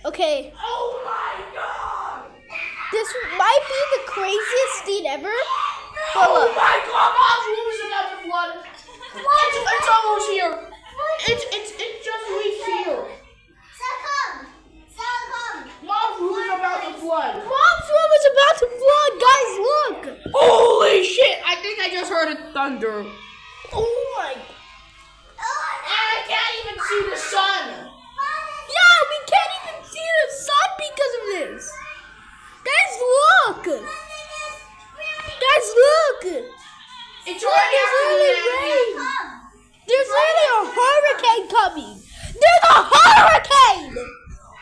Okay. Oh my god! This might be the craziest scene ever. Oh my god, Mom's room is about to flood. It's almost here. It's just reached here. Mom's room is about to flood. Mom's room is about to flood. Guys, look. Holy shit! I think I just heard a thunder. Oh my. And I can't even see the sun. Yeah, we can't even see the sun because of this. Guys, look. Guys, look. It's already literally after rain. There's literally a hurricane coming. There's a hurricane.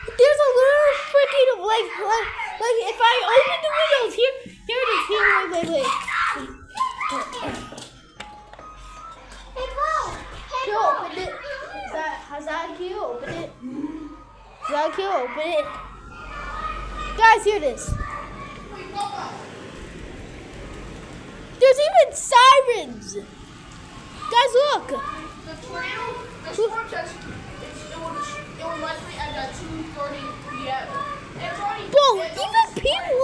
There's a little freaking like if I open the windows here it is. Here, wait. Can you open it? Has that key? Open it. Is that key? Open it. Guys, here it is. There's even sirens. Guys, look. The tornado, the storm says it will likely end at 2:30 p.m. Bro, even people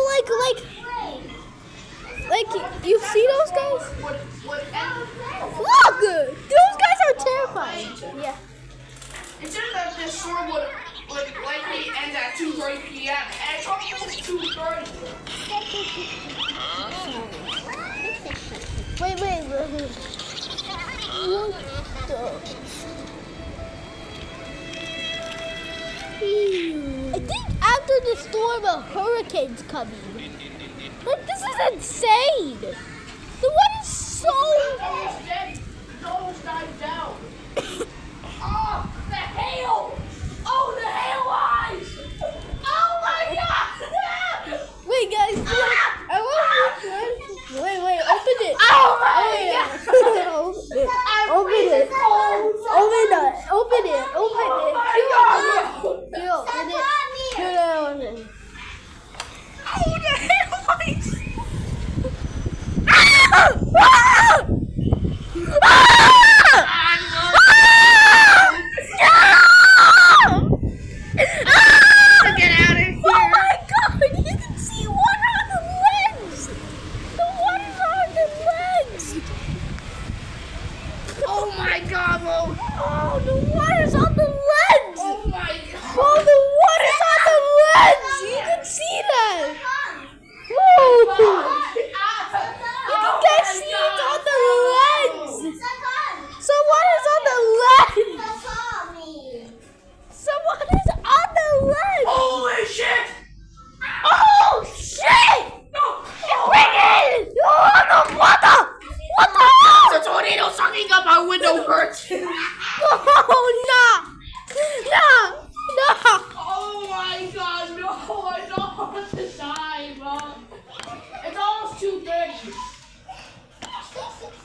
like you see those guys? Look, those guys are terrifying. Yeah. It says that this storm would likely end at 2:30 p.m. and it's almost 2:30. Wait. What the? I think after the storm, a hurricane's coming. Like, this is insane. The weather is so... It's almost dead. It almost died down. Oh, the hail! Oh, the hail eyes! Oh my god! Wait, guys. I want to... Wait, open it. Oh my god! Open it. Open it. Oh the hail eyes! Get out of here! Oh my god, you can see water on the legs! The water's on the legs! Oh my god, Mo! Oh, the water's on the legs! Oh my god! Oh, the water's on the legs! You can see that! Whoa! You can guys see it's on the legs! Someone is on the legs! Someone is on the legs! Holy shit! Oh shit! It's raining! Oh, no, what the hell? The tornado sucking up our window hurts! Oh, no! Oh my god, no! I don't want to die, Mom! It's almost 2:30.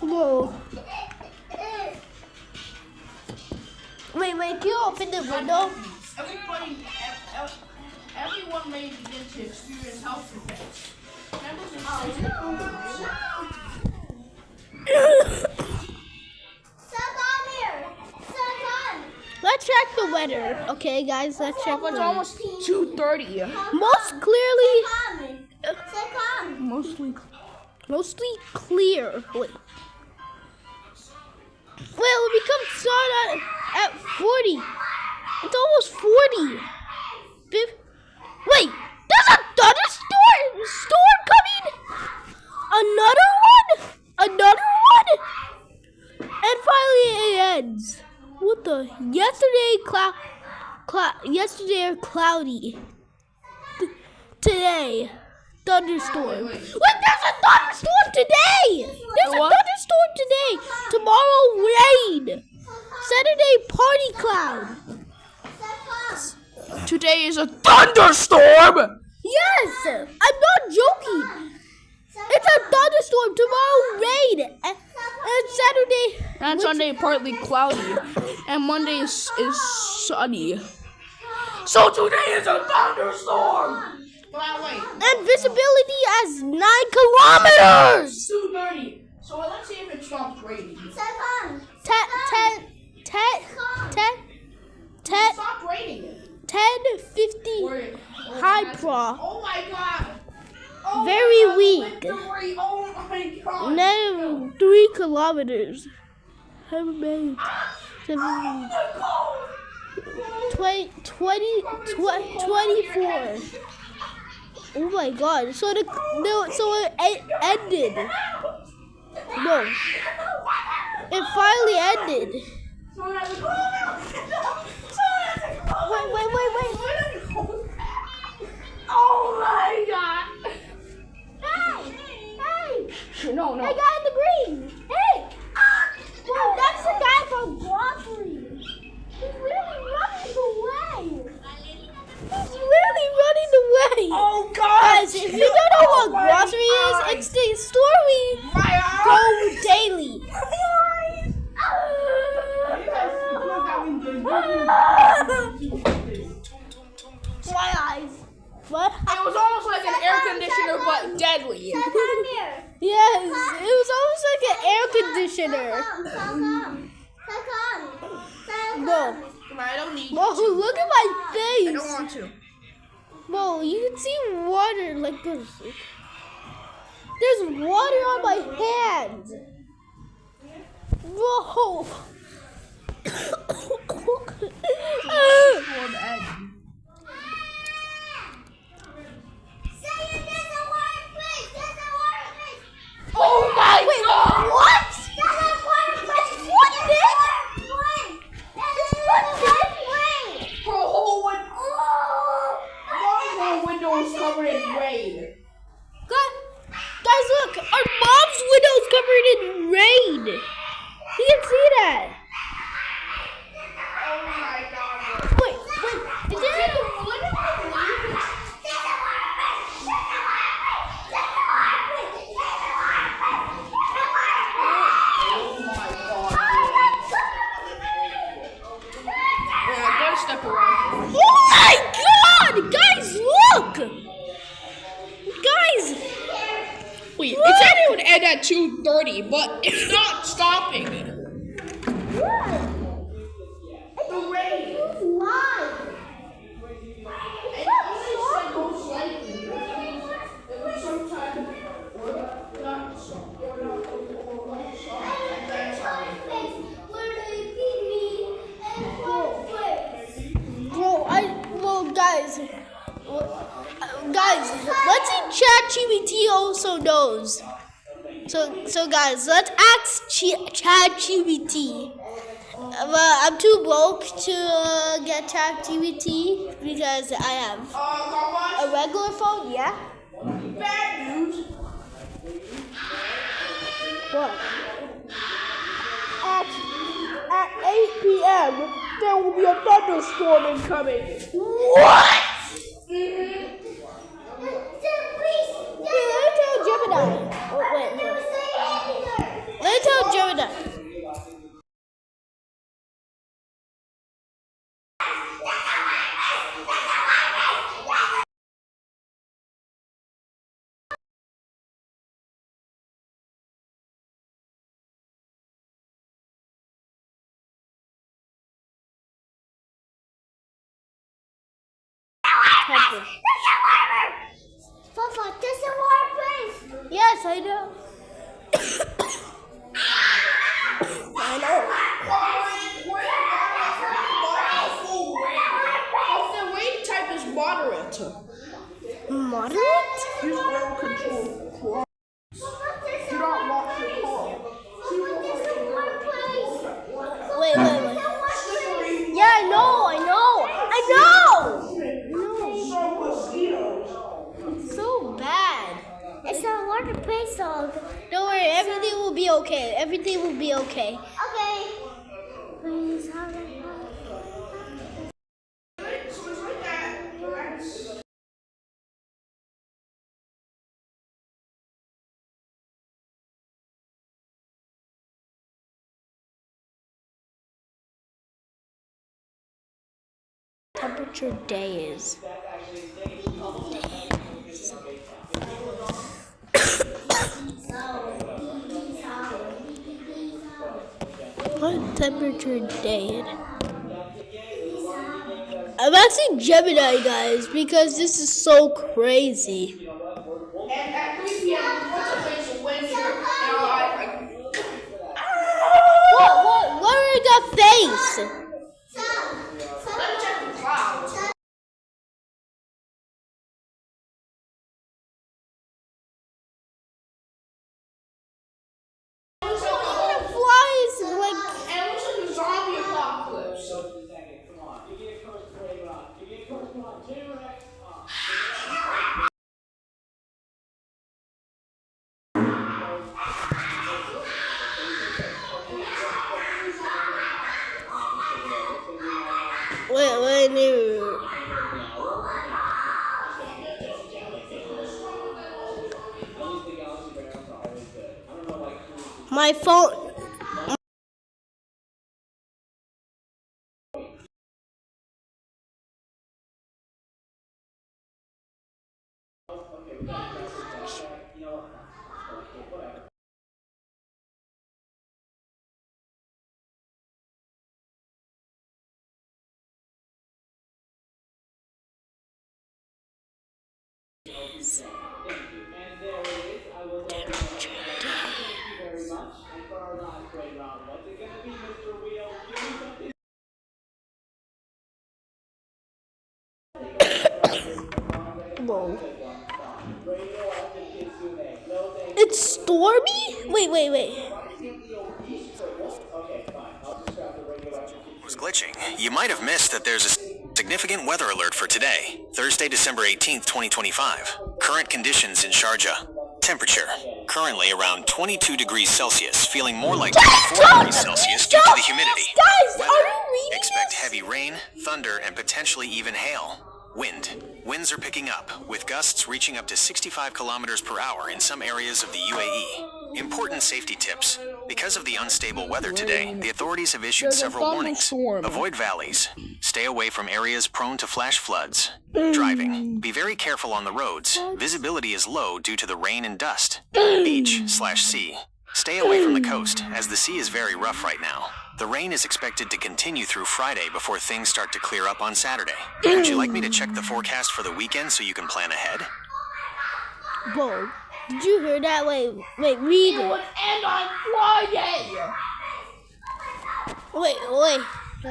Whoa. Wait, can you open the window? Everyone may begin to experience health effects. Members of Let's check the weather. Okay, guys, let's check the It's weather. almost 2:30. Most clearly, mostly clear. Wait, we come start at 40. It's almost 40. Wait, there's a thunderstorm coming. Another one, and finally it ends. What the? Yesterday cloudy. Today, thunderstorm. Wait, there's a thunderstorm today. Thunderstorm today. Tomorrow, rain. Saturday, party cloud. Today is a thunderstorm! Yes, I'm not joking. It's a thunderstorm. Tomorrow, rain. And Saturday. And Sunday, partly cloudy. And Monday is sunny. So today is a thunderstorm! Wait. And visibility as 9 kilometers. 2:30. So let's see if it stops raining. Ten. Stop raining. 10:50. Pro. Oh my god. Oh Very my god, weak. victory. Oh my god. Now 3 kilometers. Haven't made 7, Oh, the goal. 24. Oh my god. So it ended. No. It finally ended. Wait. Oh my god. Hey. No. I got in the green. Hey. Whoa, that's the guy from Grocery. He's really running away. Oh god. Guys, if you don't know what Grocery is, it's the store we go daily. My eyes. What? It was almost like an air conditioner, but deadly. Yes, it was almost like an air conditioner. Whoa. I don't need Whoa, look at my I don't face. want to. Whoa, you can see water like this. There's water on my hands. Whoa. Oh my Wait, god! what? It's Her whole one window is covered in rain. Guys, look, our mom's window is covered in rain. You can see that. Oh my god. Wait, is there a Oh my god. Yeah, I gotta step away. Oh my god! Guys, look! Guys! Wait, it said it would end at 2:30, but it's not stopping. The rain. Guys, let's see ChatGPT also knows. So guys, let's ask ChatGPT. I'm too broke to get ChatGPT because I have a regular phone. Yeah. Bad news. What? At 8 p.m. There will be a thunderstorm incoming. What? Let me tell Gemini. Oh, wait. Let me tell Gemini. Papa, this is our place. Yes, I know. I know. The rain type is moderate. Moderate? Use oil control. Do not lock your car. Wait. Yeah, I know. It's so bad. It's a water place dog. Don't worry, everything will be okay. Everything will be okay. Okay. Please have it. Temperature day is. What temperature day it? I'm actually Gemini, guys, because this is so crazy. And at 3 p.m., what's her face will win here. And What? Lower the face. let me check the clouds. It flies like. And it looks like a zombie apocalypse. Wait, no. My phone. Whoa. It's stormy? Wait. Was glitching. You might have missed that there's a significant weather alert for today, Thursday, December 18th, 2025. Current conditions in Sharjah. Temperature, currently around 22 degrees Celsius, feeling more like 24 degrees Celsius due to the humidity. Guys, Weather, are you reading expect this? heavy rain, thunder, and potentially even hail. Winds are picking up, with gusts reaching up to 65 kilometers per hour in some areas of the UAE. Important safety tips. Because of the unstable weather today, the authorities have issued There's a several warnings. thunderstorm. Avoid valleys. Stay away from areas prone to flash floods. Driving. Be very careful on the roads. Visibility is low due to the rain and dust. Beach/sea. Stay away from the coast, as the sea is very rough right now. The rain is expected to continue through Friday before things start to clear up on Saturday. Would you like me to check the forecast for the weekend so you can plan ahead? Whoa. Did you hear that? Wait, read It it. would end on Friday. Wait. The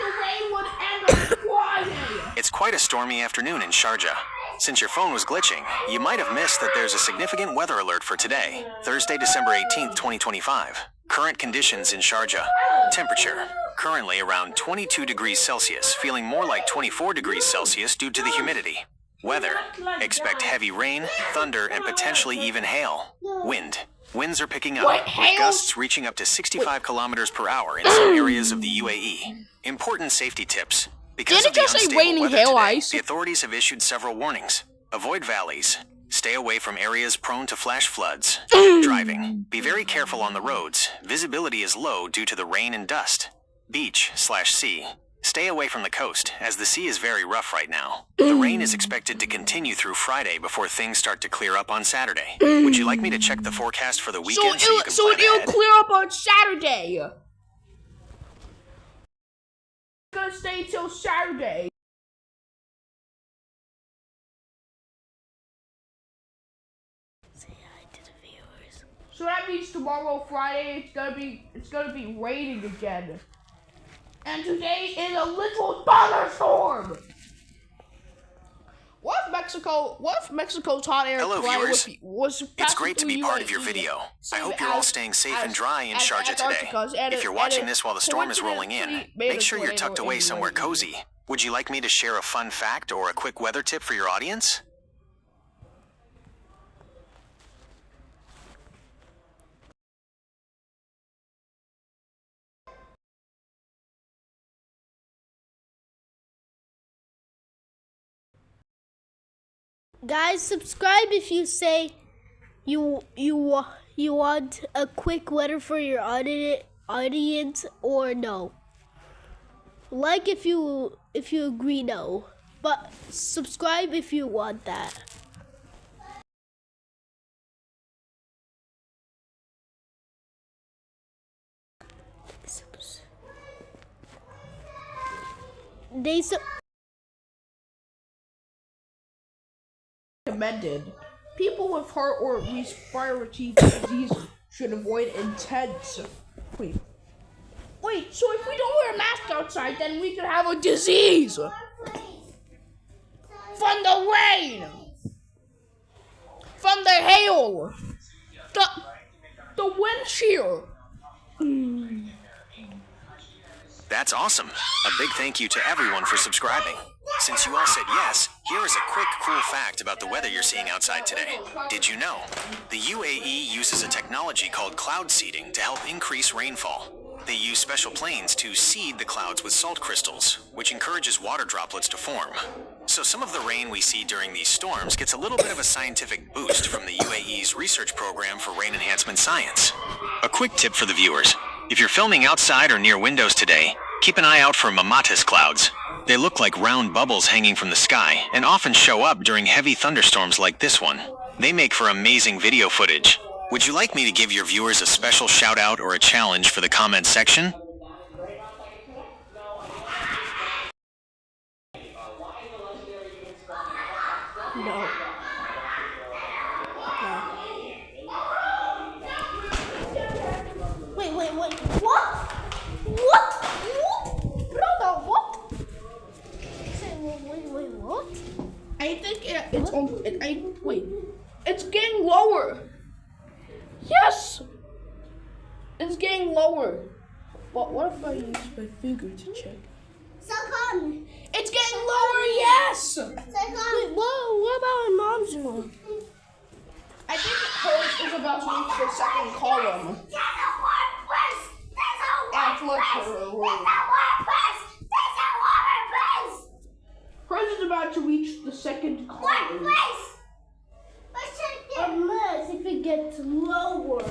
rain would end on Friday. It's quite a stormy afternoon in Sharjah. Since your phone was glitching, you might have missed that there's a significant weather alert for today, Thursday, December 18th, 2025. Current conditions in Sharjah. Temperature, currently around 22 degrees Celsius, feeling more like 24 degrees Celsius due to the humidity. Weather, expect heavy rain, thunder, and potentially even hail. Winds are picking up, What, with hail? gusts reaching up to 65 kilometers per hour in some areas of the UAE. Important safety tips. Because Didn't of the it just say unstable raining weather hail today, ice? the authorities have issued several warnings. Avoid valleys. Stay away from areas prone to flash floods. Driving. Be very careful on the roads. Visibility is low due to the rain and dust. Beach/sea. Stay away from the coast, as the sea is very rough right now. The rain is expected to continue through Friday before things start to clear up on Saturday. Would you like me to check the forecast for the weekend so you can plan it'll ahead? clear up on Saturday. It's gonna stay till Saturday. Say hi to the viewers. So that means tomorrow, Friday, it's gonna be raining again. And today is a literal thunderstorm. What if Mexico's hot air Hello, climate viewers. was It's great to passing be through part of your UAE? video. I Same hope you're all as- staying safe and as- dry in as Sharjah today. Antarctica's, and If you're it- watching and it this while the storm is rolling in, coincidentally made make a sure you're tornado tucked away in somewhere UAE. cozy. Would you like me to share a fun fact or a quick weather tip for your audience? Guys, subscribe if you say you want a quick letter for your audience or no. Like if you agree no, but subscribe if you want that. They recommended. People with heart or respiratory disease should avoid intense. Wait, so if we don't wear a mask outside, then we could have a disease from the rain, from the hail, the wind shear. That's awesome. A big thank you to everyone for subscribing. Since you all said yes, here is a quick cool fact about the weather you're seeing outside today. Did you know? The UAE uses a technology called cloud seeding to help increase rainfall. They use special planes to seed the clouds with salt crystals, which encourages water droplets to form. So some of the rain we see during these storms gets a little bit of a scientific boost from the UAE's research program for rain enhancement science. A quick tip for the viewers. If you're filming outside or near windows today, keep an eye out for mammatus clouds. They look like round bubbles hanging from the sky and often show up during heavy thunderstorms like this one. They make for amazing video footage. Would you like me to give your viewers a special shout out or a challenge for the comments section? No. Wait, what? Brother, what? Wait, what? I think it's getting lower. Yes! It's getting lower. But what if I use my finger to check? Second. It's getting lower, yes! Second. What about in mom's room? I think hers is about to reach the second column. And flip her room. Hers is about to reach the second column. Unless if it gets lower,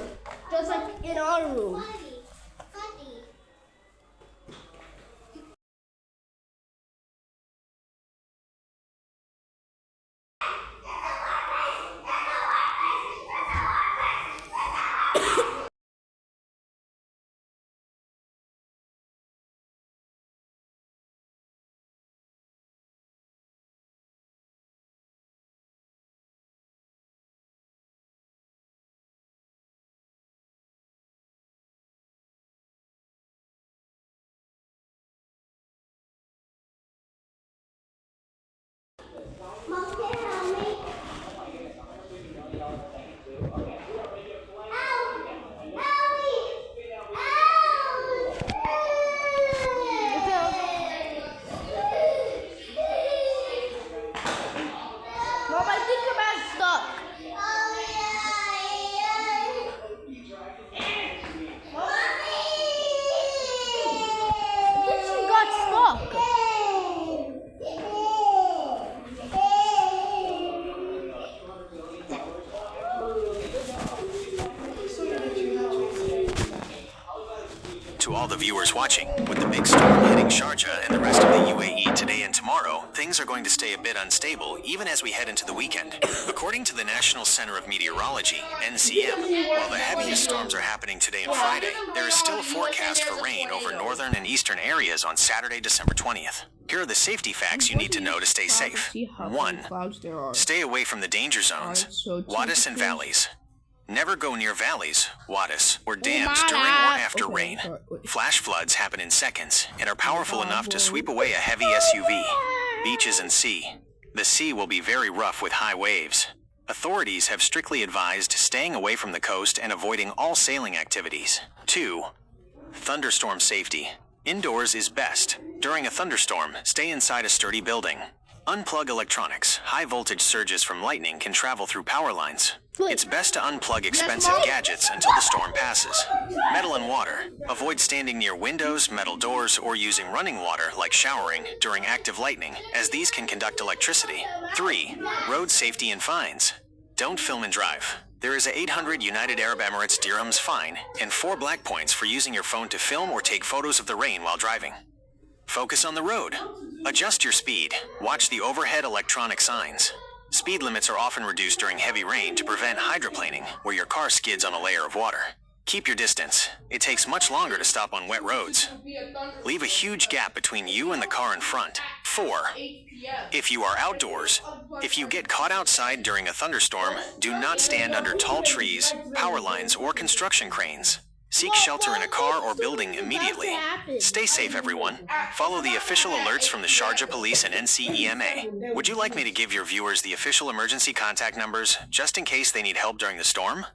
just like in our room. Mom, I think I'm stuck. This one got stuck. To all the viewers watching, with the big storm hitting Sharjah and the rest of the UAE today and tomorrow, things are going to stay a bit unstable even as we head into the weekend. According to the National Center of Meteorology, NCM, while the heaviest storms are happening today and Friday, there is still a forecast for rain over northern and eastern areas on Saturday, December 20th. Here are the safety facts you need to know to stay safe. 1. Stay away from the danger zones, wadis and valleys. Never go near valleys, wadis, or dams during or after rain. Flash floods happen in seconds and are powerful enough to sweep away a heavy SUV. Beaches and sea. The sea will be very rough with high waves. Authorities have strictly advised staying away from the coast and avoiding all sailing activities. 2. Thunderstorm safety. Indoors is best. During a thunderstorm, stay inside a sturdy building. Unplug electronics. High voltage surges from lightning can travel through power lines. It's best to unplug expensive gadgets until the storm passes. Metal and water. Avoid standing near windows, metal doors, or using running water like showering during active lightning, as these can conduct electricity. 3. Road safety and fines. Don't film and drive. There is a 800 United Arab Emirates dirhams fine and 4 black points for using your phone to film or take photos of the rain while driving. Focus on the road. Adjust your speed. Watch the overhead electronic signs. Speed limits are often reduced during heavy rain to prevent hydroplaning, where your car skids on a layer of water. Keep your distance. It takes much longer to stop on wet roads. Leave a huge gap between you and the car in front. 4. If you are outdoors, if you get caught outside during a thunderstorm, do not stand under tall trees, power lines, or construction cranes. Seek shelter in a car or building immediately. Stay safe, everyone. Follow the official alerts from the Sharjah Police and NCEMA. Would you like me to give your viewers the official emergency contact numbers, just in case they need help during the storm?